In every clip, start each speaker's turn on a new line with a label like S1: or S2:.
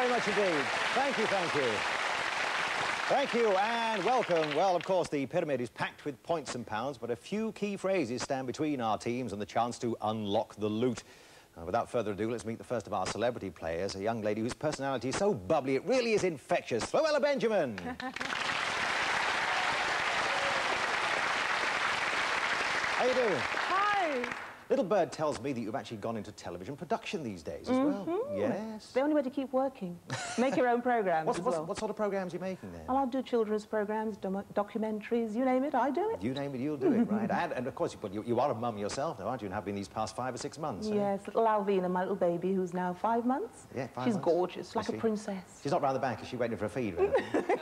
S1: very much indeed. Thank you, thank you. Thank you and welcome. Well, of course, the pyramid is packed with points and pounds, but a few key phrases stand between our teams and the chance to unlock the loot. Without further ado, let's meet the first of our celebrity players, a young lady whose personality is so bubbly it really is infectious. Floella Benjamin. How you doing?
S2: Hi.
S1: Little Bird tells me that you've actually gone into television production these days as well. Yes.
S2: The only way to keep working. Make your own programmes as well.
S1: What sort of programmes are you making then?
S2: I'll do children's programmes, documentaries, you name it, I do it.
S1: You name it, you'll do it, right. And of course, you are a mum yourself now, aren't you, and have been these past 5 or 6 months?
S2: Yes, little Alvina, my little baby, who's now 5 months.
S1: Yeah, 5
S2: She's
S1: months.
S2: Gorgeous, like a princess.
S1: She's not round the back, is she waiting for a feed?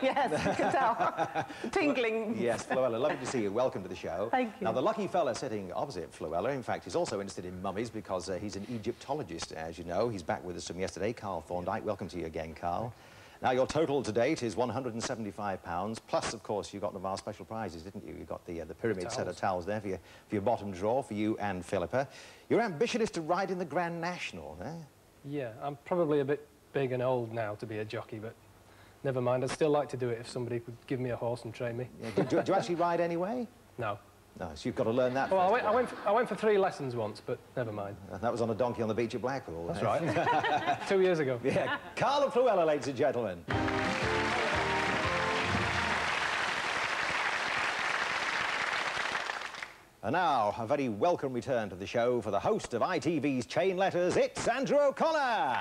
S2: Yes, you can tell. Tingling.
S1: Yes, Floella, lovely to see you. Welcome to the show.
S2: Thank you.
S1: Now, the lucky fella sitting opposite Floella, in fact, is also interested in mummies because he's an Egyptologist, as you know. He's back with us from yesterday, Carl Thorndike. Welcome to you again, Carl. Now, your total to date is £175, plus, of course, you got one of our special prizes, didn't you? You got the pyramid set of towels there for your bottom drawer, for you and Philippa. Your ambition is to ride in the Grand National, eh?
S3: Yeah, I'm probably a bit big and old now to be a jockey, but never mind. I'd still like to do it if somebody could give me a horse and train me.
S1: Yeah, do you actually ride anyway?
S3: No.
S1: No, so you've got to learn that.
S3: Well, I went for 3 lessons once, but never mind.
S1: And that was on a donkey on the beach at Blackpool.
S3: That's right. 2 years ago.
S1: Yeah. Carl and Floella, ladies and gentlemen. And now, a very welcome return to the show for the host of ITV's Chain Letters, it's Andrew O'Connor.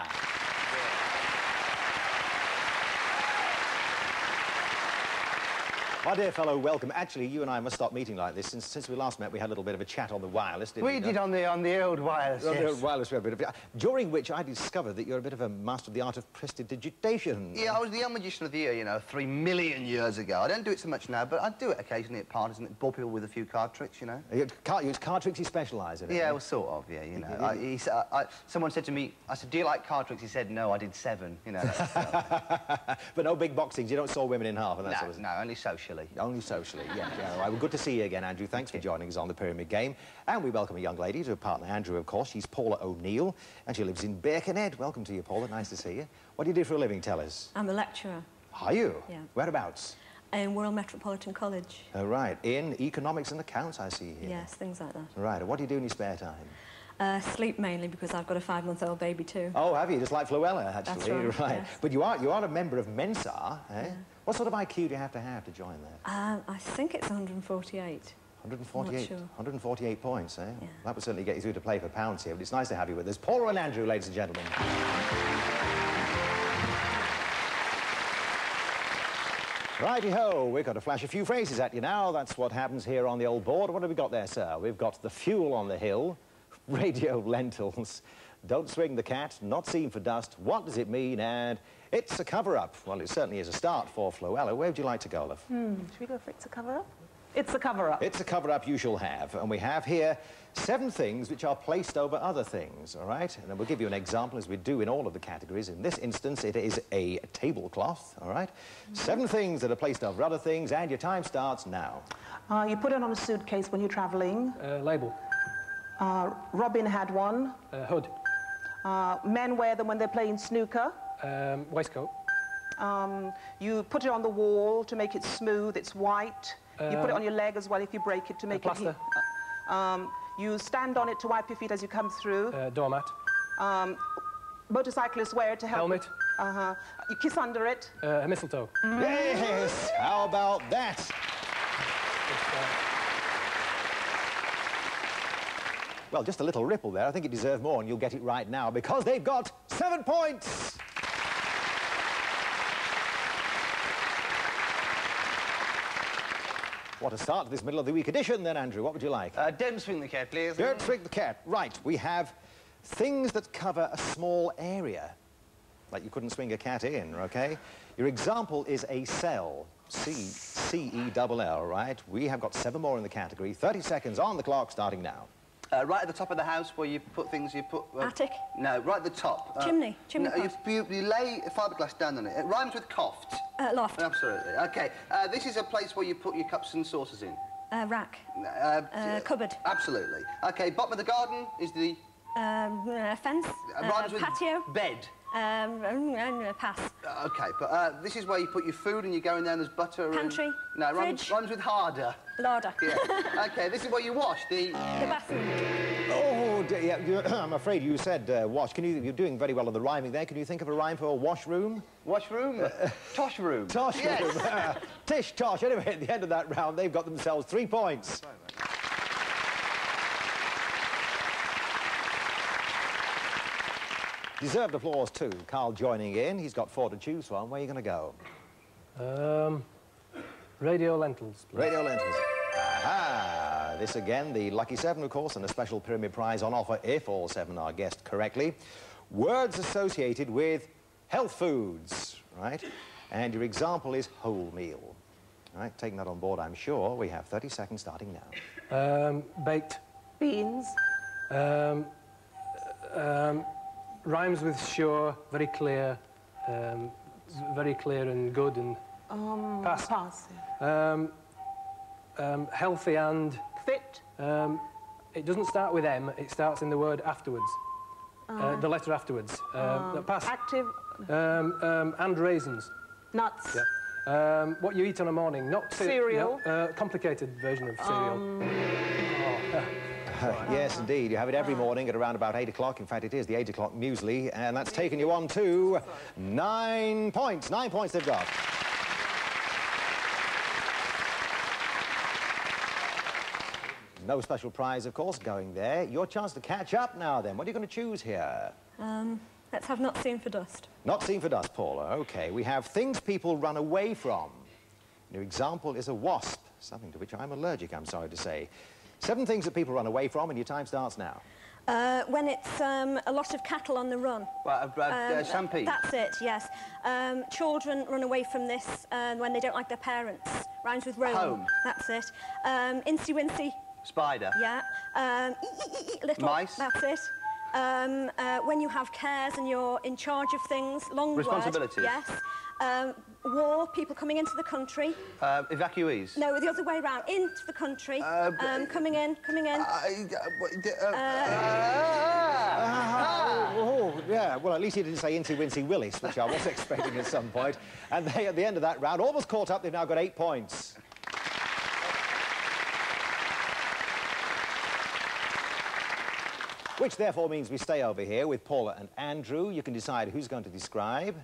S1: My dear fellow, welcome. Actually, you and I must stop meeting like this. Since we last met, we had a little bit of a chat on the wireless, didn't we?
S4: We did on the old wireless,
S1: on
S4: yes.
S1: the old wireless, we had a bit of, during which I discovered that you're a bit of a master of the art of prestidigitation.
S4: Yeah, I was the young magician of the year, you know, 3 million years ago. I don't do it so much now, but I do it occasionally at parties and bore people with a few card tricks, you know.
S1: Card tricks you specialise in it?
S4: Yeah, well, sort of, yeah, you know. Someone said to me, I said, do you like card tricks? He said, no, I did 7, you know.
S1: But no big boxings, you don't saw women in half and that sort of thing?
S4: No, only socially.
S1: Only socially, yeah. Well, good to see you again, Andrew. Thanks for joining us on the Pyramid Game. And we welcome a young lady to a partner, Andrew, of course. She's Paula O'Neill, and she lives in Birkenhead. Welcome to you, Paula. Nice to see you. What do you do for a living, tell us?
S5: I'm a lecturer.
S1: Are you?
S5: Yeah.
S1: Whereabouts?
S5: In Royal Metropolitan College.
S1: Oh, right. In economics and accounts, I see here.
S5: Yes, things like that.
S1: Right. And what do you do in your spare time?
S5: Sleep mainly, because I've got a 5-month-old baby too.
S1: Oh, have you? Just like Floella, actually.
S5: That's right. Yes.
S1: But you are a member of Mensa, eh? Yeah. What sort of IQ do you have to join that?
S5: I think it's 148.
S1: 148?
S5: Sure.
S1: 148 points, eh?
S5: Yeah.
S1: That would certainly get you through to play for pounds here, but it's nice to have you with us. Paula and Andrew, ladies and gentlemen. Righty-ho, we've got to flash a few phrases at you now. That's what happens here on the old board. What have we got there, sir? We've got the fuel on the hill, radio lentils, don't swing the cat, not seen for dust, what does it mean, and it's a cover-up. Well, it certainly is a start for Floella. Where would you like to go, love?
S2: Should we go for it's a cover-up? It's a cover-up.
S1: It's a cover-up you shall have. And we have here 7 things which are placed over other things, all right? And we'll give you an example, as we do in all of the categories. In this instance, it is a tablecloth, all right? 7 things that are placed over other things, and your time starts now.
S2: You put it on a suitcase when you're travelling.
S3: Label.
S2: Robin had one.
S3: Hood.
S2: Men wear them when they're playing snooker.
S3: Waistcoat.
S2: You put it on the wall to make it smooth, it's white. You put it on your leg as well if you break it to make
S3: plaster.
S2: it... you stand on it to wipe your feet as you come through.
S3: Doormat.
S2: Motorcyclists wear it to help...
S3: Helmet.
S2: You kiss under it.
S3: Mistletoe.
S1: Yes! How about that? Well, just a little ripple there. I think it deserved more, and you'll get it right now, because they've got 7 points! What a start to this middle of the week edition, then, Andrew. What would you like?
S4: Don't swing the cat, please.
S1: Don't swing the cat. Right, we have things that cover a small area. Like you couldn't swing a cat in, OK? Your example is a cell. C-E-double-L, right? We have got 7 more in the category. 30 seconds on the clock, starting now.
S4: Right at the top of the house where you put things, you put...
S5: Attic?
S4: No, right at the top.
S5: Chimney? Chimney
S4: no,
S5: pot?
S4: you lay fiberglass down on it. It rhymes with coughed.
S5: Loft?
S4: Absolutely. OK, this is a place where you put your cups and saucers in.
S5: Rack? Cupboard?
S4: Absolutely. OK, bottom of the garden is the...
S5: Fence?
S4: rhymes with
S5: patio?
S4: bed.
S5: Pass.
S4: OK, but this is where you put your food and you go in there and there's butter
S5: Pantry.
S4: and... No, rhymes with harder.
S5: Larder.
S4: Yeah. OK, this is what you wash, the
S5: bathroom.
S1: Oh, dear, yeah, I'm afraid you said wash. You're doing very well on the rhyming there. Can you think of a rhyme for washroom?
S4: Washroom? Tosh room.
S1: Tosh
S4: yes.
S1: room. Tish, tosh. Anyway, at the end of that round, they've got themselves 3 points. Deserved applause too. Carl joining in. He's got 4 to choose from. Where are you going to go?
S3: Radio lentils, please.
S1: Radio lentils. Aha! This again, the lucky 7, of course, and a special pyramid prize on offer if all 7 are guessed correctly. Words associated with health foods, right? And your example is wholemeal. Right, taking that on board, I'm sure. We have 30 seconds starting now.
S3: Baked.
S2: Beans.
S3: Rhymes with sure, very clear and good and... Pass.
S2: Pass.
S3: Healthy and...
S2: Fit.
S3: It doesn't start with M, it starts in the word afterwards. The letter afterwards. Pass.
S2: Active.
S3: And raisins.
S2: Nuts.
S3: Yep. What you eat on a morning, not...
S2: Cereal.
S3: Complicated version of cereal.
S1: Yes, indeed. You have it every morning at around about 8 o'clock. In fact, it is the 8 o'clock muesli, and that's taken you on to 9 points. 9 points they've got. No special prize, of course, going there. Your chance to catch up now, then. What are you going to choose here?
S5: Let's have not seen for dust.
S1: Not seen for dust, Paula. OK. We have things people run away from. Your example is a wasp, something to which I'm allergic, I'm sorry to say. 7 things that people run away from, and your time starts now.
S5: When it's a lot of cattle on the run.
S4: Stampede.
S5: That's it, yes. Children run away from this when they don't like their parents. Rhymes with roam.
S4: Home.
S5: That's it. Incy-wincy.
S4: Spider.
S5: Yeah. Little.
S4: Mice.
S5: That's it. When you have cares and you're in charge of things. Long
S4: Responsibilities.
S5: word. Yes. War, people coming into the country.
S4: Evacuees.
S5: No, the other way round. Into the country. Coming in.
S1: Yeah, well, at least he didn't say Incy Wincy Willis, which I was expecting at some point. And they, at the end of that round, almost caught up. They've now got 8 points. Which therefore means we stay over here with Paula and Andrew. You can decide who's going to describe.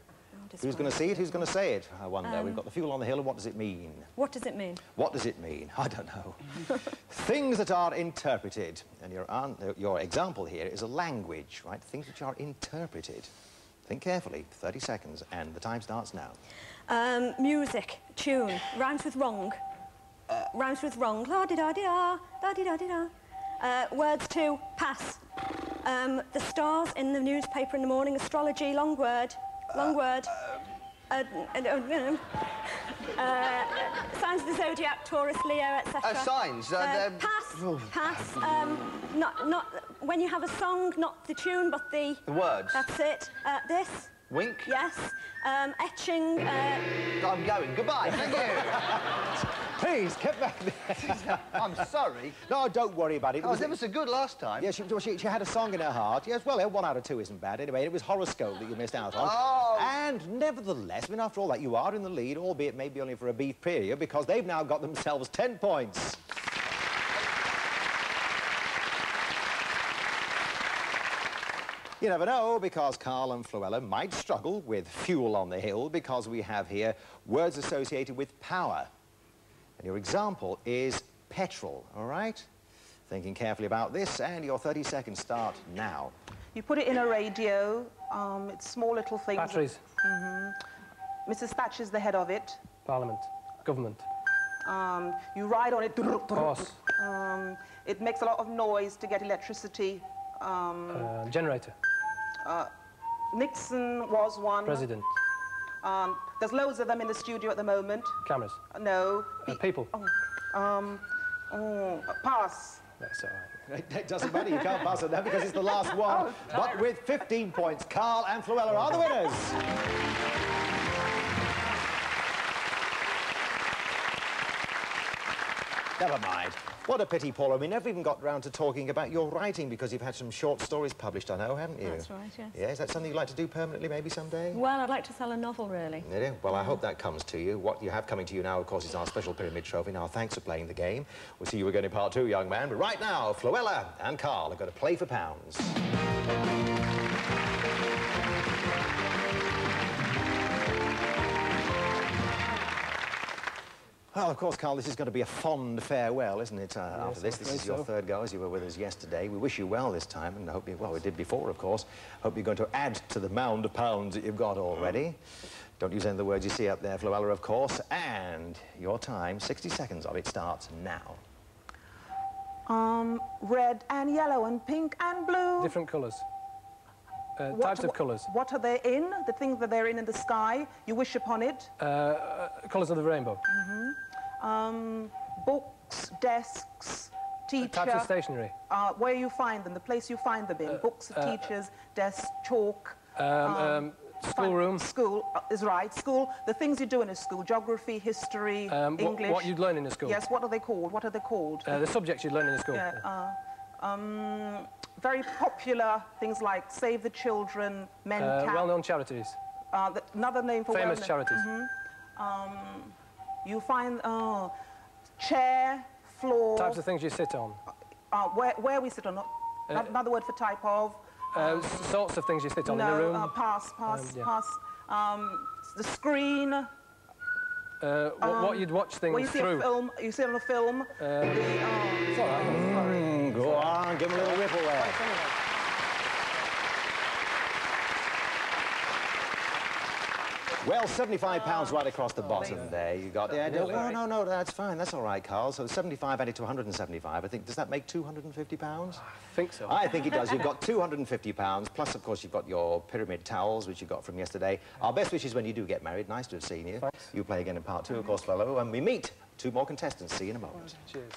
S1: Who's going to see it? Who's going to say it? I wonder. We've got the fuel on the hill, and what does it mean?
S5: What does it mean?
S1: What does it mean? I don't know. Things that are interpreted. And your example here is a language, right? Things which are interpreted. Think carefully. 30 seconds, and the time starts now.
S5: Music, tune, rhymes with wrong. Rhymes with wrong. La-di-da-di-da, da-di-da-di-da. Words to pass. The stars in the newspaper in the morning, astrology, long word. Long word. Signs of the zodiac, Taurus, Leo, etc.
S4: Signs.
S5: Pass. Not when you have a song, not the tune, but the
S4: words.
S5: That's it. This.
S4: Wink.
S5: Yes. Etching.
S4: I'm going. Goodbye. Thank you.
S1: Please, get back there.
S4: I'm sorry.
S1: No, don't worry about it.
S4: I was ever so good last time.
S1: Yes, she had a song in her heart. Yes, well, 1 out of 2 isn't bad. Anyway, it was Horoscope that you missed out on.
S4: Oh!
S1: And nevertheless, I mean, after all that, you are in the lead, albeit maybe only for a brief period, because they've now got themselves 10 points. You never know, because Carl and Fluella might struggle with fuel on the hill, because we have here words associated with power. And your example is petrol, all right? Thinking carefully about this, and your 30 seconds start now.
S2: You put it in a radio. It's small little things.
S3: Batteries.
S2: Mrs. Thatcher's the head of it.
S3: Parliament. Government.
S2: You ride on it.
S3: Horse.
S2: It makes a lot of noise to get electricity.
S3: Generator.
S2: Nixon was one.
S3: President.
S2: There's loads of them in the studio at the moment.
S3: Cameras.
S2: No.
S3: People.
S2: Pass.
S3: That's all right.
S1: It doesn't matter, you can't pass it now because it's the last one. But with 15 points, Carl and Fluella are the winners. Never mind. What a pity, Paula. We never even got round to talking about your writing because you've had some short stories published, I know, haven't you?
S5: That's right, yes.
S1: Yeah, is that something you'd like to do permanently maybe someday?
S5: Well, I'd like to sell a novel, really.
S1: Yeah, well, I hope that comes to you. What you have coming to you now, of course, is our special pyramid trophy. Now, thanks for playing the game. We'll see you again in part 2, young man. But right now, Floella and Carl are going to play for pounds. Well, of course, Carl, this is going to be a fond farewell, isn't it, after this? This is your third go, as you were with us yesterday. We wish you well this time, and I hope you... Well, we did before, of course. Hope you're going to add to the mound of pounds that you've got already. Don't use any of the words you see up there, Floella, of course. And your time, 60 seconds of it, starts now.
S2: Red and yellow and pink and blue.
S3: Different colours. Types of colours.
S2: What are they in? The things that they're in the sky. You wish upon it.
S3: Colours of the rainbow.
S2: Books, desks, teacher.
S3: Types of stationery.
S2: Where you find them, the place you find them in. Books, teachers, desks, chalk.
S3: Schoolroom.
S2: School is right. School, the things you do in a school. Geography, history, English.
S3: What you'd learn in a school.
S2: Yes, what are they called? What are they called?
S3: The subjects you'd learn in a school.
S2: Yeah, very popular things like Save the Children, Men Camp.
S3: Well-known charities.
S2: Another name for
S3: famous charities.
S2: You find chair, floor.
S3: Types of things you sit on.
S2: Where we sit on. Another word for type of.
S3: Sorts of things you sit on in a room.
S2: Pass. The screen.
S3: What you'd watch things
S2: you see
S3: through.
S2: A film, you see it on a film.
S3: It's all right.
S1: Go on, give him a little ripple there. Well, £75 right across the bottom there. You got the idea? Oh, no, that's fine. That's all right, Carl. So 75 added to 175. I think, does that make £250?
S3: I think so.
S1: I think it does. You've got £250. Plus, of course, you've got your pyramid towels, which you got from yesterday. Our best wishes when you do get married. Nice to have seen you.
S3: Thanks.
S1: You play again in part 2, of course, fellow. And we meet 2 more contestants. See you in a moment.
S3: Cheers.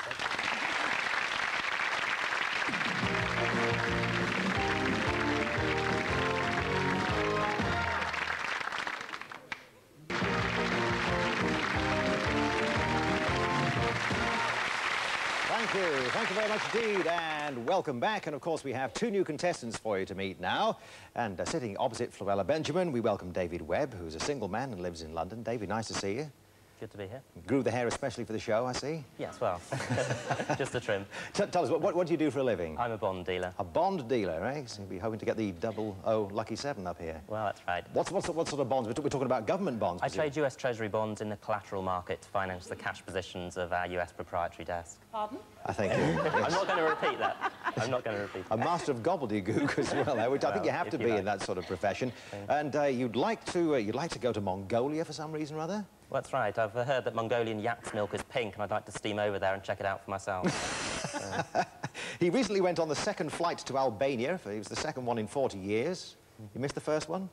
S1: Thank you very much indeed, and welcome back. And of course, we have 2 new contestants for you to meet now. And sitting opposite Floella Benjamin, we welcome David Webb, who's a single man and lives in London. David, nice to see you.
S6: Good to be here.
S1: Grew the hair especially for the show, I see.
S6: Yes, well, just a trim.
S1: Tell us, what do you do for a living?
S6: I'm a bond dealer.
S1: A bond dealer, eh? So you'll be hoping to get the 00 Lucky 7 up here.
S6: Well, that's right.
S1: What sort of bonds? We're talking about government bonds.
S6: I trade US Treasury bonds in the collateral market to finance the cash positions of our US proprietary desk.
S2: Pardon?
S1: I think
S6: I'm not going to repeat that. I'm not going to repeat
S1: a
S6: that.
S1: master of gobbledygook as well, which I think you have to be in that sort of profession. And you'd like to go to Mongolia for some reason or other?
S6: Well, that's right. I've heard that Mongolian yak's milk is pink, and I'd like to steam over there and check it out for myself.
S1: He recently went on the 2nd flight to Albania. It was the 2nd one in 40 years. You missed the 1st one?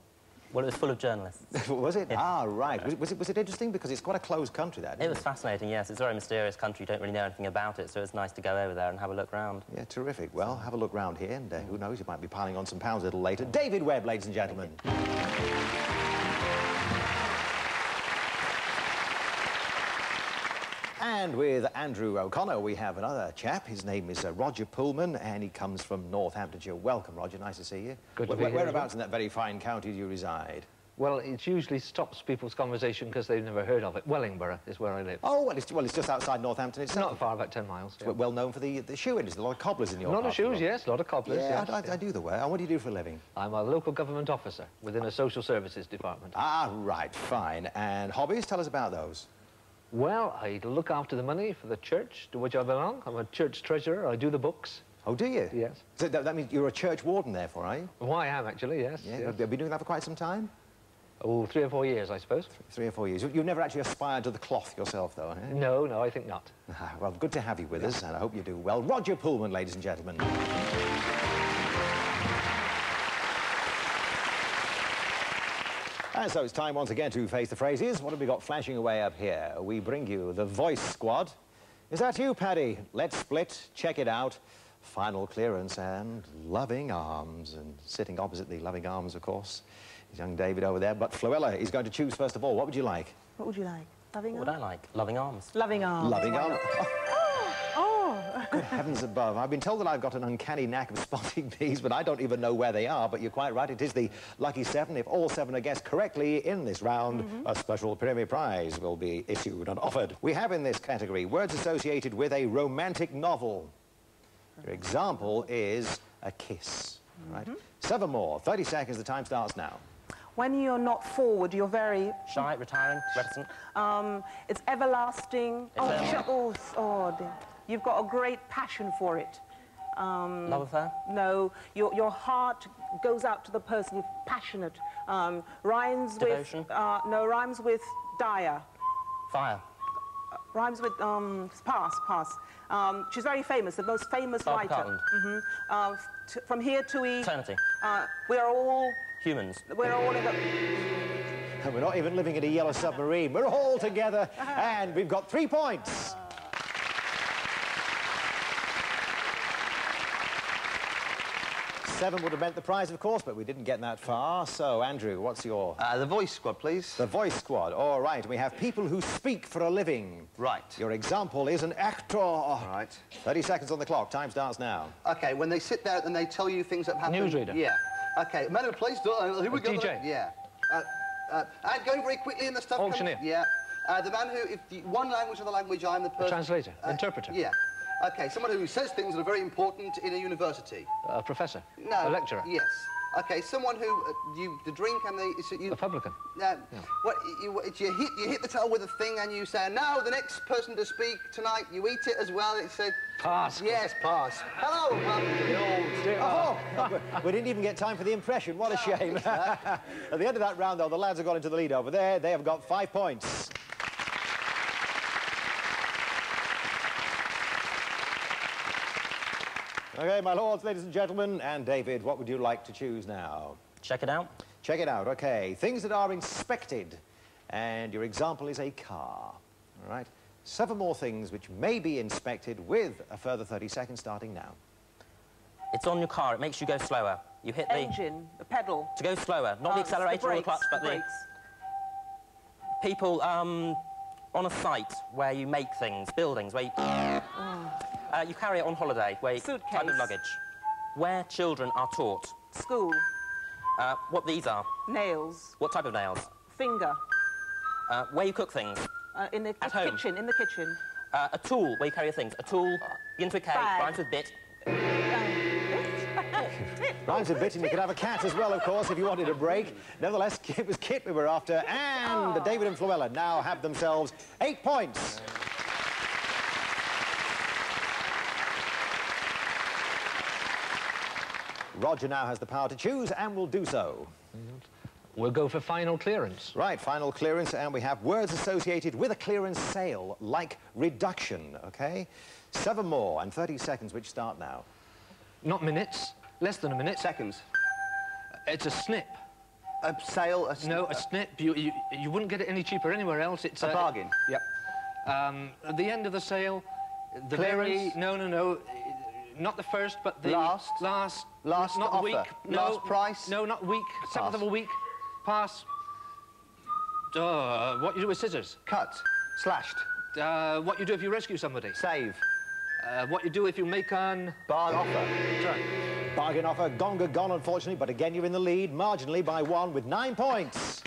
S6: Well, it was full of journalists.
S1: Was it?
S6: Yeah.
S1: Ah, right. Was it interesting? Because it's quite a closed country, that.
S6: It was fascinating, yes. It's a very mysterious country. You don't really know anything about it, so it's nice to go over there and have a look round.
S1: Yeah, terrific. Well, have a look round here, and who knows, you might be piling on some pounds a little later. David Webb, ladies and gentlemen. And with Andrew O'Connor, we have another chap. His name is Roger Pullman, and he comes from Northamptonshire. Welcome, Roger. Nice to see you.
S7: Good to be here.
S1: Whereabouts in that very fine county do you reside?
S7: Well, it usually stops people's conversation because they've never heard of it. Wellingborough is where I live.
S1: Oh, well, it's just outside Northampton itself.
S7: Not far, about 10 miles.
S1: It's well known for the shoe industry. A lot of cobblers in your
S7: A lot
S1: part
S7: of shoes, yes. A lot of cobblers,
S1: yeah,
S7: yes.
S1: I do the work. And what do you do for a living?
S7: I'm a local government officer within a social services department.
S1: Ah, right, fine. And hobbies? Tell us about those.
S7: Well, I look after the money for the church to which I belong. I'm a church treasurer. I do the books.
S1: Oh, do you?
S7: Yes.
S1: So that means you're a church warden, therefore, are you?
S7: Well, I am, actually, yes.
S1: Yeah.
S7: Yes.
S1: You've been doing that for quite some time?
S7: Oh, 3 or 4 years, I suppose.
S1: 3 or 4 years. You've never actually aspired to the cloth yourself, though, eh?
S7: No, I think not.
S1: Well, good to have you with us, and I hope you do well. Roger Pullman, ladies and gentlemen. And so it's time once again to face the phrases. What have we got flashing away up here? We bring you the Voice Squad. Is that you, Paddy? Let's split, check it out. Final clearance and Loving Arms. And sitting opposite the Loving Arms, of course, is young David over there. But Floella is going to choose first of all. What would you like?
S2: What would you like? Loving
S6: What would I like? Loving arms.
S2: Loving arms.
S1: Loving Arms.
S2: Oh.
S1: Good heavens above. I've been told that I've got an uncanny knack of spotting these, but I don't even know where they are. But you're quite right. It is the lucky 7. If all 7 are guessed correctly in this round, a special premier prize will be issued and offered. We have in this category words associated with a romantic novel. Your example is a kiss. Right? 7 more. 30 seconds. The time starts now.
S2: When you're not forward, you're very...
S6: Shy, retiring, reticent.
S2: It's everlasting. Dear. You've got a great passion for it.
S6: Love affair?
S2: No, your heart goes out to the person. You're passionate. Rhymes
S6: Devotion?
S2: with... no, rhymes with dire.
S6: Fire.
S2: Rhymes with... pass. She's very famous, the most famous writer. From here to
S6: Eternity.
S2: We are all...
S6: Humans.
S2: We're all in the...
S1: And we're not even living in a yellow submarine. We're all together, and we've got 3 points. Seven would have meant the prize, of course, but we didn't get that far. So, Andrew, what's your...
S4: The voice squad, please.
S1: The voice squad. All right, we have people who speak for a living.
S4: Right.
S1: Your example is an actor.
S4: Right.
S1: 30 seconds on the clock. Time starts now.
S4: OK, when they sit there and they tell you things that happen...
S7: Newsreader.
S4: Yeah. OK, man of the place, here we go.
S7: DJ.
S4: Yeah. And going very quickly in the stuff...
S7: Auctioneer.
S4: Yeah. The man who, if one language or the language, I'm the person...
S7: Translator. Interpreter.
S4: Yeah. OK, someone who says things that are very important in a university.
S7: A professor.
S4: No.
S7: A lecturer.
S4: Yes. OK, someone who the drink and
S7: A publican.
S4: What you hit the table with a thing and you say, now the next person to speak tonight, you eat it as well. It said
S7: Pass.
S4: Yes, pass. Hello, welcome to the old.
S1: We didn't even get time for the impression. What a shame. At the end of that round, though, the lads have got into the lead over there. They have got 5 points. OK, my lords, ladies and gentlemen, and David, what would you like to choose now?
S6: Check it out.
S1: Check it out, OK. Things that are inspected, and your example is a car, all right? 7 more things which may be inspected with a further 30 seconds starting now.
S6: It's on your car. It makes you go slower. You hit the...
S2: Engine, the pedal.
S6: To go slower. Not the accelerator or the clutch, but the...
S2: brakes.
S6: People, on a site where you make things, buildings, where you... you carry it on holiday, where you...
S2: Suitcase.
S6: Type of luggage. Where children are taught.
S2: School.
S6: What these are.
S2: Nails.
S6: What type of nails.
S2: Finger.
S6: Where you cook things.
S2: In the
S6: At home.
S2: kitchen, in the kitchen.
S6: A tool, where you carry your things. A tool, begins with K,
S2: Bag.
S6: rhymes with bit.
S1: Rhymes a bit, and you could have a cat as well, of course, if you wanted a break. Nevertheless, it was Kit we were after, and David and Fluella now have themselves 8 points. Roger now has the power to choose, and will do so.
S7: We'll go for final clearance.
S1: Right, final clearance, and we have words associated with a clearance sale, like reduction, OK? 7 more, and 30 seconds, which start now.
S7: Not minutes, less than a minute.
S4: Seconds.
S7: It's a snip.
S4: A sale,
S7: No, a snip. You wouldn't get it any cheaper anywhere else. It's
S4: a bargain.
S7: Yep. At the end of the sale, the
S4: Clearance?
S7: No. Not the first, but the...
S4: Last?
S7: Last.
S4: Last
S7: not
S4: offer.
S7: week. No,
S4: Last price?
S7: No, not week. Seventh of a week. Pass. What you do with scissors.
S4: Cut. Slashed.
S7: What you do if you rescue somebody.
S4: Save.
S7: What you do if you make an...
S4: Bargain offer.
S7: That's right.
S1: Bargain offer, gone, unfortunately, but again, you're in the lead, marginally by 1 with 9 points.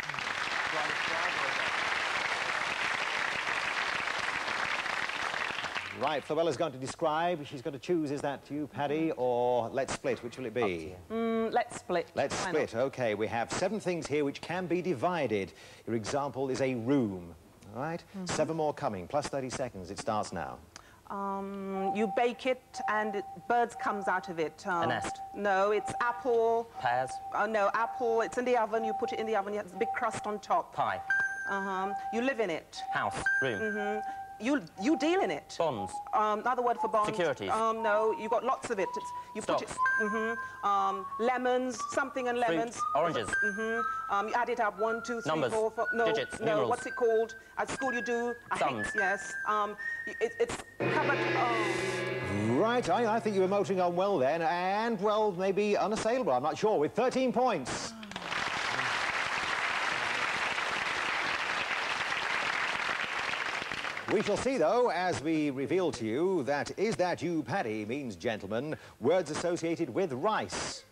S1: Right, Fluella's going to describe. She's going to choose. Is that you, Paddy, or let's split? Which will it be?
S2: Let's split.
S1: Let's
S2: Why
S1: split.
S2: not?
S1: OK, we have 7 things here which can be divided. Your example is a room. All right? 7 more coming, plus 30 seconds. It starts now.
S2: You bake it and birds comes out of it.
S6: A nest.
S2: No, it's apple.
S6: Pears.
S2: No, apple. It's in the oven. You put it in the oven. You have a big crust on top.
S6: Pie.
S2: You live in it.
S6: House. Room.
S2: You deal in it.
S6: Bonds.
S2: Another word for bonds.
S6: Securities.
S2: No, you got lots of it. You
S6: Stocks.
S2: put it. Lemons. Something and lemons.
S6: Fruit. Oranges.
S2: You add it up. 1, 2, 3,
S6: Numbers.
S2: 4, 5. No,
S6: Digits.
S2: no.
S6: Numerals.
S2: What's it called? At school you do.
S6: Sums.
S2: Yes. It's covered.
S1: Right, I think you were motoring on well then, and, well, maybe unassailable, I'm not sure, with 13 points. We shall see, though, as we reveal to you that "Is that you, Paddy?" means gentlemen, words associated with rice.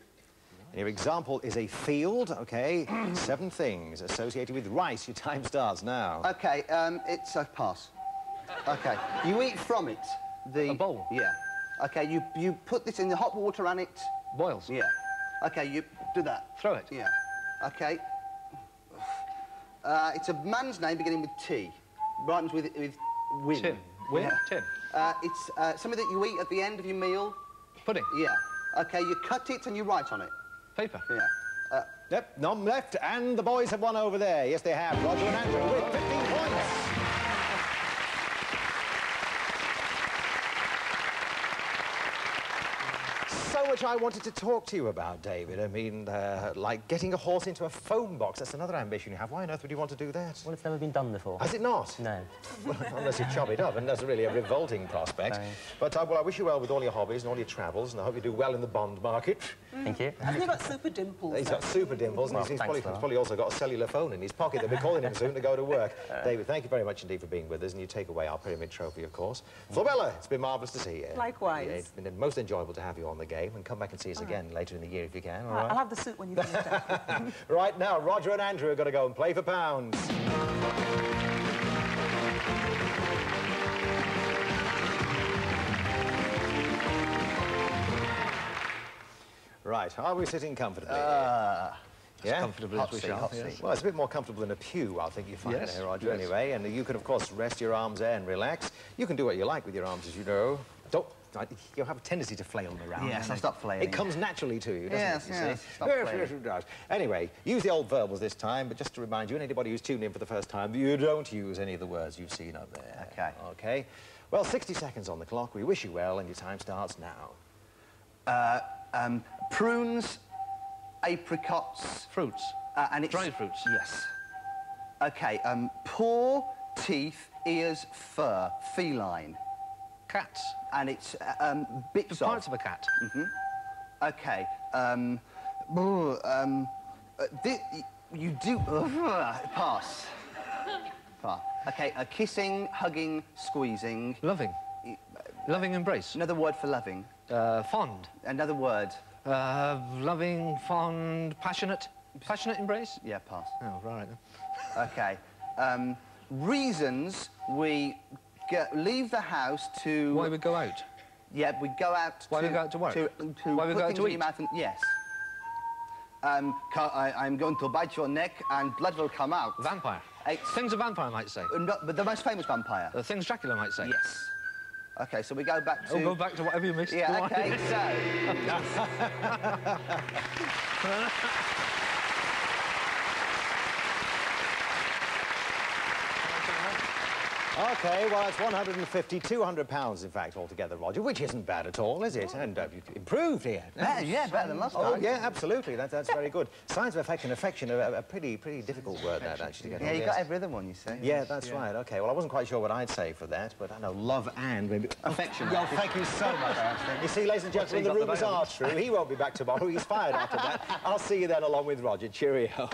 S1: And your example is a field, OK? 7 things associated with rice. Your time starts now.
S4: OK, it's a pass. OK, you eat from it.
S7: A bowl?
S4: Yeah. OK, you put this in the hot water and it...
S7: Boils?
S4: Yeah. OK, you do that.
S7: Throw it?
S4: Yeah. OK. It's a man's name beginning with T. Rhymes with win.
S7: Tim. Win?
S4: Yeah.
S7: Tim.
S4: It's something that you eat at the end of your meal.
S7: Pudding?
S4: Yeah. OK, you cut it and you write on it.
S7: Paper?
S4: Yeah.
S1: Yep, none left, and the boys have won over there. Yes, they have. Roger and Andrew with 15 points. So much I wanted to talk to you about, David. I mean, like getting a horse into a phone box. That's another ambition you have. Why on earth would you want to do that?
S6: Well, it's never been done before.
S1: Has it not?
S6: No.
S1: Well, unless you chop it up, and that's really a revolting prospect.
S6: No.
S1: But, well, I wish you well with all your hobbies and all your travels, and I hope you do well in the bond market.
S6: Thank you.
S2: Hasn't he got super dimples?
S1: He's got super dimples, and
S6: Well,
S1: he's
S6: thanks,
S1: probably also got a cellular phone in his pocket. They'll be calling him soon to go to work. David, thank you very much indeed for being with us, and you take away our pyramid trophy, of course. Florella, it's been marvellous to see you.
S2: Likewise.
S1: Yeah, it's been most enjoyable to have you on the game, and come back and see us again later in the year if you can, all
S2: I'll
S1: right?
S2: have the suit when you finish it.
S1: Right now, Roger and Andrew are going to go and play for pounds. Right, are we sitting comfortably? Yeah?
S7: Comfortably as we shall. Yes.
S1: Well, it's a bit more comfortable than a pew, I think you find
S7: Yes,
S1: there, Roger,
S7: yes.
S1: anyway. And you can, of course, rest your arms there and relax. You can do what you like with your arms, as you know. You'll have a tendency to flail them around.
S4: Yes, I'll stop flailing.
S1: It comes naturally to you, doesn't
S4: Yes,
S1: it?
S4: yes, stop
S1: Yes,
S4: flailing.
S1: it does. Anyway, use the old verbals this time, but just to remind you, and anybody who's tuned in for the first time, you don't use any of the words you've seen up there.
S4: OK.
S1: OK? Well, 60 seconds on the clock. We wish you well, and your time starts now.
S4: Prunes, apricots...
S7: Fruits?
S4: and it's...
S7: Dried fruits?
S4: Yes. OK, paw, teeth, ears, fur, feline.
S7: Cats?
S4: And it's bits
S7: The
S4: of...
S7: parts of a cat?
S4: OK, you do... pass. Pass. OK, kissing, hugging, squeezing.
S7: Loving? Loving embrace?
S4: Another word for loving.
S7: Fond?
S4: Another word.
S7: Loving, fond, passionate? Passionate embrace?
S4: Yeah, pass.
S7: Oh, right.
S4: OK. Reasons we leave the house to...
S7: Why we go out?
S4: Yeah, we go out to...
S7: Why we go out to work?
S4: To
S7: Why we
S4: put
S7: go out
S4: things
S7: to
S4: in
S7: eat?
S4: your mouth and... Yes. I'm going to bite your neck and blood will come out.
S7: Vampire? Things a vampire might say?
S4: But the most famous vampire.
S7: The things Dracula might say?
S4: Yes. OK, so we go back to...
S7: Oh, go back to whatever you missed.
S4: Yeah,
S7: Go on.
S4: OK, so...
S1: OK, well, it's 150, 200 pounds, in fact, altogether, Roger, which isn't bad at all, is it? And you've improved here.
S4: Yeah, better than last time.
S1: Oh, yeah, absolutely. That's very good. Signs of affect and affection are a pretty difficult word, that, actually, to get
S4: Yeah,
S1: on.
S4: you
S1: Yes.
S4: got every other one, you say.
S1: Yeah, that's right. OK, well, I wasn't quite sure what I'd say for that, but I know love and maybe...
S4: Affection.
S1: Oh, thank you so much. You see, ladies and gentlemen, the rumours are true. He won't be back tomorrow. He's fired after that. I'll see you then along with Roger. Cheerio.